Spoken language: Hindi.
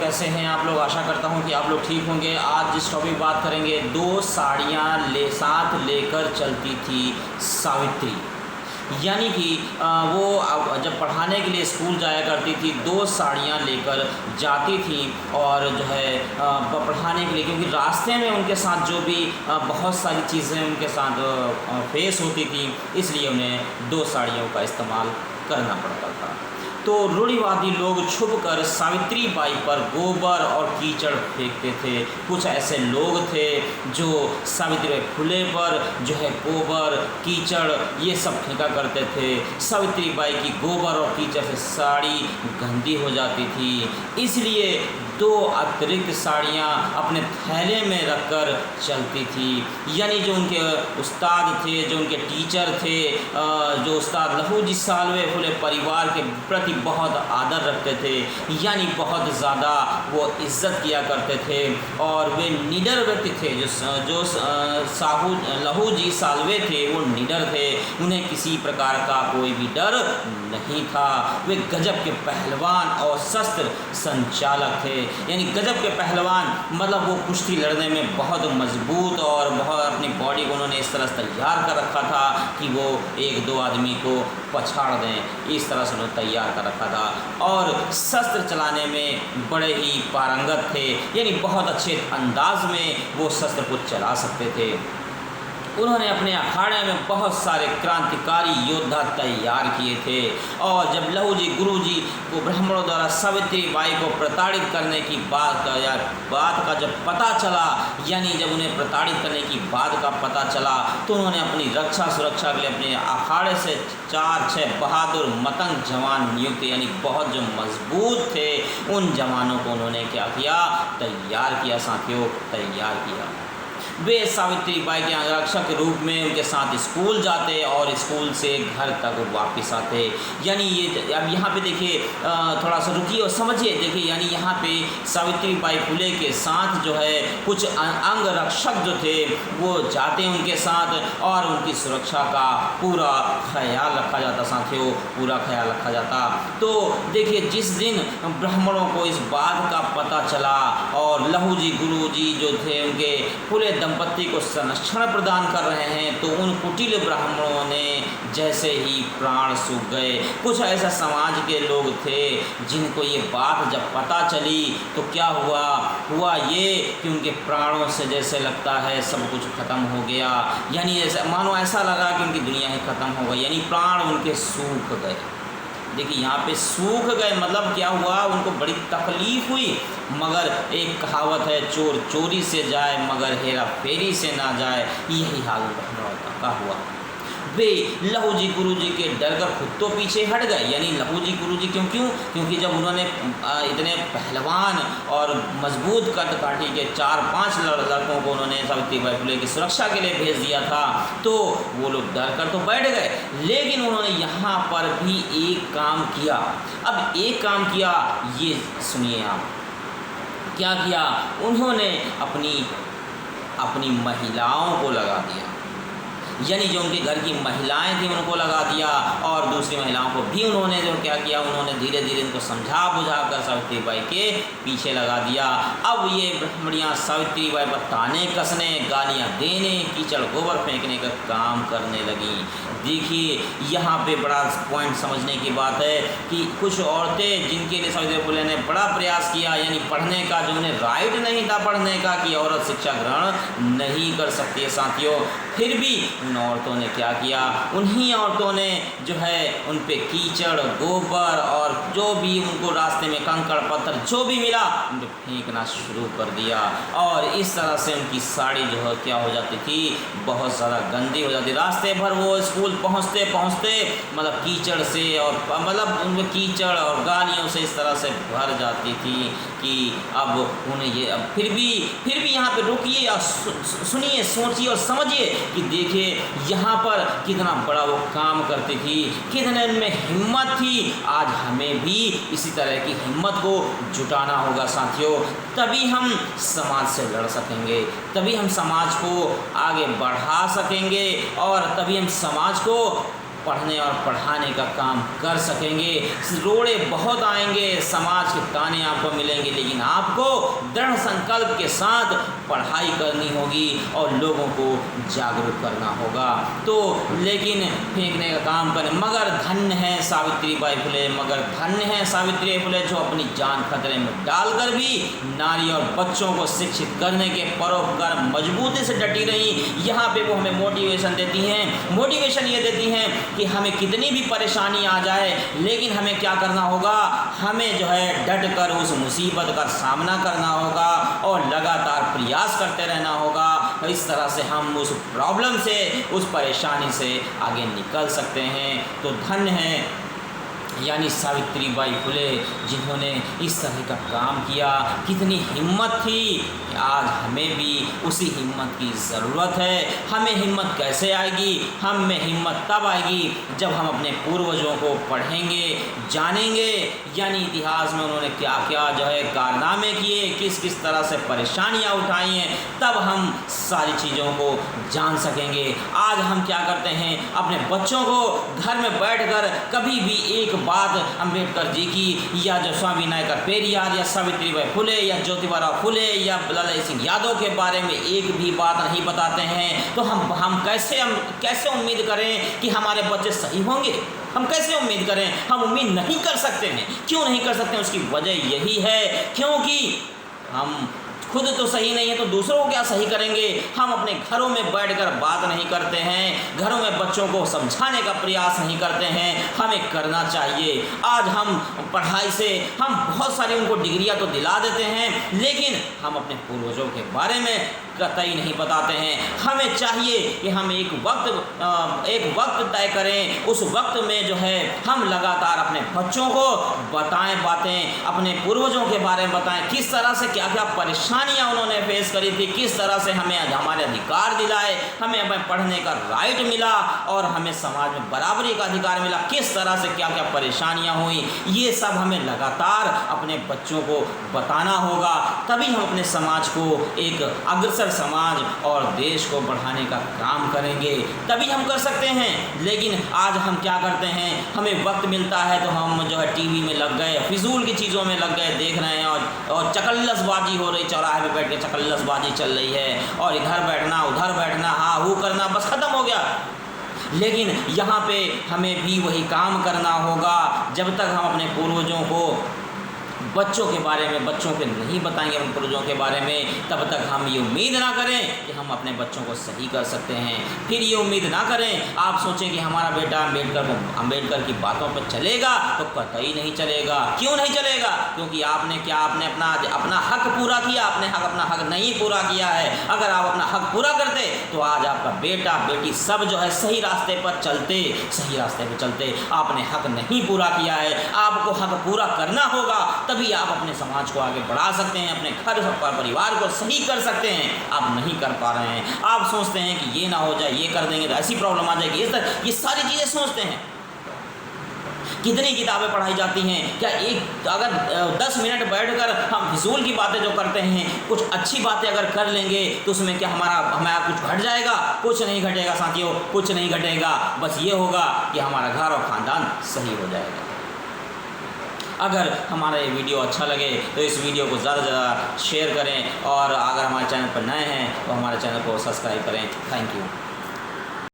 कैसे हैं आप लोग? आशा करता हूं कि आप लोग ठीक होंगे। आज जिस टॉपिक बात करेंगे, दो साड़ियाँ साथ लेकर चलती थी सावित्री। यानी कि वो जब पढ़ाने के लिए स्कूल जाया करती थी, दो साड़ियाँ लेकर जाती थी और जो है पढ़ाने के लिए, क्योंकि रास्ते में उनके साथ जो भी बहुत सारी चीज़ें उनके साथ फेस होती थी, इसलिए उन्हें दो साड़ियों का इस्तेमाल करना पड़ता था। तो रूढ़िवादी लोग छुपकर सावित्री बाई पर गोबर और कीचड़ फेंकते थे। कुछ ऐसे लोग थे जो सावित्री बाई फुले पर जो है गोबर कीचड़ ये सब फेंका करते थे। सावित्री बाई की गोबर और कीचड़ से साड़ी गंदी हो जाती थी, इसलिए दो अतिरिक्त साड़ियाँ अपने थैले में रखकर चलती थी। यानी जो उनके उस्ताद थे, जो उनके टीचर थे, जो उस्ताद लहू जी साल्वे फुले परिवार के प्रति बहुत आदर रखते थे, यानी बहुत ज़्यादा वो इज़्ज़त किया करते थे और वे निडर व्यक्ति थे। जो लहू जी साल्वे थे वो निडर थे, उन्हें किसी प्रकार का कोई भी डर नहीं था। वे गजब के पहलवान और शस्त्र संचालक थे। यानी गजब के पहलवान मतलब वो कुश्ती लड़ने में बहुत मजबूत और बहुत अपनी बॉडी को उन्होंने इस तरह से तैयार कर रखा था कि वो एक दो आदमी को पछाड़ दें, इस तरह से उन्होंने तैयार कर रखा था। और शस्त्र चलाने में बड़े ही पारंगत थे, यानी बहुत अच्छे अंदाज में वो शस्त्र को चला सकते थे। उन्होंने अपने अखाड़े में बहुत सारे क्रांतिकारी योद्धा तैयार किए थे। और जब लहू जी गुरु जी को ब्राह्मणों द्वारा सावित्री बाई को प्रताड़ित करने की बात का जब पता चला, यानी जब उन्हें प्रताड़ित करने की बात का पता चला, तो उन्होंने अपनी रक्षा सुरक्षा के लिए अपने अखाड़े से 4-6 बहादुर मतंग जवान नियुक्त, यानी बहुत जो मजबूत थे, उन जवानों को उन्होंने क्या किया, तैयार किया साथियों, तैयार किया। वे सावित्री बाई के अंगरक्षक के रूप में उनके साथ स्कूल जाते और स्कूल से घर तक वापस आते। यानी ये अब यहाँ पे देखिए, थोड़ा सा रुकिए और समझिए। देखिए यानी यहाँ पे सावित्री बाई फुले के साथ जो है कुछ अंगरक्षक जो थे वो जाते उनके साथ और उनकी सुरक्षा का पूरा ख्याल रखा जाता साथियों, पूरा ख्याल रखा जाता। तो देखिए जिस दिन ब्राह्मणों को इस बात का पता चला और लहू जी गुरु जी जो थे उनके पूरे दंपत्ति को संरक्षण प्रदान कर रहे हैं, तो उन कुटिल ब्राह्मणों ने जैसे ही प्राण सूख गए। कुछ ऐसा समाज के लोग थे जिनको ये बात जब पता चली तो क्या हुआ ये कि उनके प्राणों से जैसे लगता है सब कुछ खत्म हो गया। यानी ऐसा मानो ऐसा लगा कि उनकी दुनिया ही खत्म हो गई, यानी प्राण उनके सूख गए। देखिए यहाँ पे सूख गए मतलब क्या हुआ, उनको बड़ी तकलीफ हुई। मगर एक कहावत है, चोर चोरी से जाए मगर हेरा फेरी से ना जाए, यही हाल का हुआ। वे लहू जी गुरु जी के डर कर खुद तो पीछे हट गए। यानी लहू जी गुरु जी क्योंकि जब उन्होंने इतने पहलवान और मजबूत कद काठी के 4-5 लड़कों को उन्होंने सावित्री बाई फुले की सुरक्षा के लिए भेज दिया था, तो वो लोग डर कर तो बैठ गए। लेकिन उन्होंने यहाँ पर भी एक काम किया। अब एक काम किया, ये सुनिए आप क्या किया। उन्होंने अपनी महिलाओं को लगा दिया, यानी जो उनके घर की महिलाएं थी उनको लगा दिया और दूसरी महिलाओं को भी उन्होंने जो क्या किया, उन्होंने धीरे धीरे इनको समझा बुझा कर सावित्री बाई के पीछे लगा दिया। अब ये ब्राह्मणियाँ सावित्री बाई पर ताने कसने, गालियाँ देने, कीचड़ गोबर फेंकने का काम करने लगी। देखिए यहाँ पे बड़ा पॉइंट समझने की बात है कि कुछ औरतें जिनके लिए सावित्री फुले ने बड़ा प्रयास किया, यानी पढ़ने का, जो उन्हें राइट नहीं था पढ़ने का कि औरत शिक्षा ग्रहण नहीं कर सकती है साथियों, फिर भी उन औरतों ने क्या किया, उन्हीं औरतों ने जो है उन पे कीचड़ गोबर और जो भी उनको रास्ते में कंकड़ पत्थर जो भी मिला उनको फेंकना शुरू कर दिया। और इस तरह से उनकी साड़ी जो है क्या हो जाती थी, बहुत ज़्यादा गंदी हो जाती। रास्ते भर वो स्कूल पहुँचते मतलब कीचड़ से और मतलब उनमें कीचड़ और गालियों से इस तरह से भर जाती थी कि अब उन्हें ये अब फिर भी यहाँ पे रुकिए और सुनिए, सोचिए और समझिए कि देखिए यहाँ पर कितना बड़ा वो काम करती थी, कितने उनमें हिम्मत थी। आज हमें भी इसी तरह की हिम्मत को जुटाना होगा साथियों, तभी हम समाज से लड़ सकेंगे, तभी हम समाज को आगे बढ़ा सकेंगे और तभी हम समाज को पढ़ने और पढ़ाने का काम कर सकेंगे। रोड़े बहुत आएंगे, समाज के ताने आपको मिलेंगे, लेकिन आपको दृढ़ संकल्प के साथ पढ़ाई करनी होगी और लोगों को जागरूक करना होगा। तो लेकिन फेंकने का काम करें। मगर धन्य है सावित्रीबाई फुले, मगर धन्य है सावित्रीबाई फुले जो अपनी जान खतरे में डालकर भी नारी और बच्चों को शिक्षित करने के परोपकार मजबूती से डटी रही। यहाँ पे वो हमें मोटिवेशन देती हैं। मोटिवेशन ये देती हैं कि हमें कितनी भी परेशानी आ जाए, लेकिन हमें क्या करना होगा, हमें जो है डट कर उस मुसीबत का सामना करना होगा और लगातार प्रयास करते रहना होगा। इस तरह से हम उस प्रॉब्लम से, उस परेशानी से आगे निकल सकते हैं। तो धन्य है यानी सावित्रीबाई फुले जिन्होंने इस तरह का काम किया। कितनी हिम्मत थी, आज हमें भी उसी हिम्मत की ज़रूरत है। हमें हिम्मत कैसे आएगी, हम में हिम्मत तब आएगी जब हम अपने पूर्वजों को पढ़ेंगे, जानेंगे, यानी इतिहास में उन्होंने क्या क्या जो है कारनामे किए, किस किस तरह से परेशानियां उठाई हैं, तब हम सारी चीज़ों को जान सकेंगे। आज हम क्या करते हैं, अपने बच्चों को घर में बैठकर कभी भी एक बात अम्बेडकर जी की या जो स्वामी विनायक पेरियार या सावित्रीबाई फुले या ज्योतिबा फुले या ललन सिंह यादव के बारे में एक भी बात नहीं बताते हैं, तो हम कैसे उम्मीद करें कि हमारे बच्चे सही होंगे? हम कैसे उम्मीद करें? हम उम्मीद नहीं कर सकते हैं। क्यों नहीं कर सकते? उसकी वजह यही है क्योंकि हम खुद तो सही नहीं है तो दूसरों को क्या सही करेंगे। हम अपने घरों में बैठकर बात नहीं करते हैं, घरों में बच्चों को समझाने का प्रयास नहीं करते हैं। हमें करना चाहिए। आज हम पढ़ाई से हम बहुत सारी उनको डिग्रियां तो दिला देते हैं, लेकिन हम अपने पूर्वजों के बारे में कतई नहीं बताते हैं। हमें चाहिए कि हम एक वक्त तय करें, उस वक्त में जो है हम लगातार अपने बच्चों को बताएं बातें, अपने पूर्वजों के बारे में बताएं, किस तरह से क्या क्या परेशानियां उन्होंने फेस करी थी, किस तरह से हमें हमारे अधिकार दिलाए, हमें पढ़ने का राइट मिला और हमें समाज में बराबरी का अधिकार मिला, किस तरह से क्या क्या परेशानियां हुई। ये सब हमें लगातार अपने बच्चों को बताना होगा, तभी हम अपने समाज को एक अग्रसर समाज और देश को बढ़ाने का काम करेंगे, तभी हम कर सकते हैं। लेकिन आज हम क्या करते हैं, हमें वक्त मिलता है तो हम जो है टीवी में लग गए, फिजूल की चीज़ों में लग गए, देख रहे हैं और चकल्लसबाजी हो रही, चौराहे पे बैठ के चकल्लसबाजी चल रही है और इधर बैठना उधर बैठना, हाँ हू करना, बस ख़त्म हो गया। लेकिन यहाँ पे हमें भी वही काम करना होगा। जब तक हम अपने पूर्वजों को बच्चों के बारे में बच्चों के नहीं बताएंगे, अपने पूर्वजों के बारे में, तब तक हम ये उम्मीद ना करें कि हम अपने बच्चों को सही कर सकते हैं। फिर ये उम्मीद ना करें, आप सोचें कि हमारा बेटा अम्बेडकर की बातों पर चलेगा, तो कतई नहीं चलेगा। क्यों नहीं चलेगा? क्योंकि आपने अपना हक पूरा किया, आपने अपना हक नहीं पूरा किया है। अगर आप अपना हक पूरा करते तो आज आपका बेटा बेटी सब जो है सही रास्ते पर चलते। आपने हक नहीं पूरा किया है, आपको हक पूरा करना होगा, तभी आप अपने समाज को आगे बढ़ा सकते हैं, अपने घर परिवार को सही कर सकते हैं। आप नहीं कर पा रहे हैं, आप सोचते हैं कि ये ना हो जाए, ये कर देंगे तो ऐसी प्रॉब्लम आ जाएगी, ये सारी चीज़ें सोचते हैं। कितनी किताबें पढ़ाई जाती हैं, क्या अगर 10 मिनट बैठकर हम फिजूल की बातें जो करते हैं, कुछ अच्छी बातें अगर कर लेंगे तो उसमें क्या हमारा कुछ घट जाएगा? कुछ नहीं घटेगा साथियों, कुछ नहीं घटेगा। बस ये होगा कि हमारा घर और ख़ानदान सही हो जाएगा। अगर हमारा ये वीडियो अच्छा लगे तो इस वीडियो को ज़्यादा से ज़्यादा शेयर करें और अगर हमारे चैनल पर नए हैं तो हमारे चैनल को सब्सक्राइब करें। Thank you.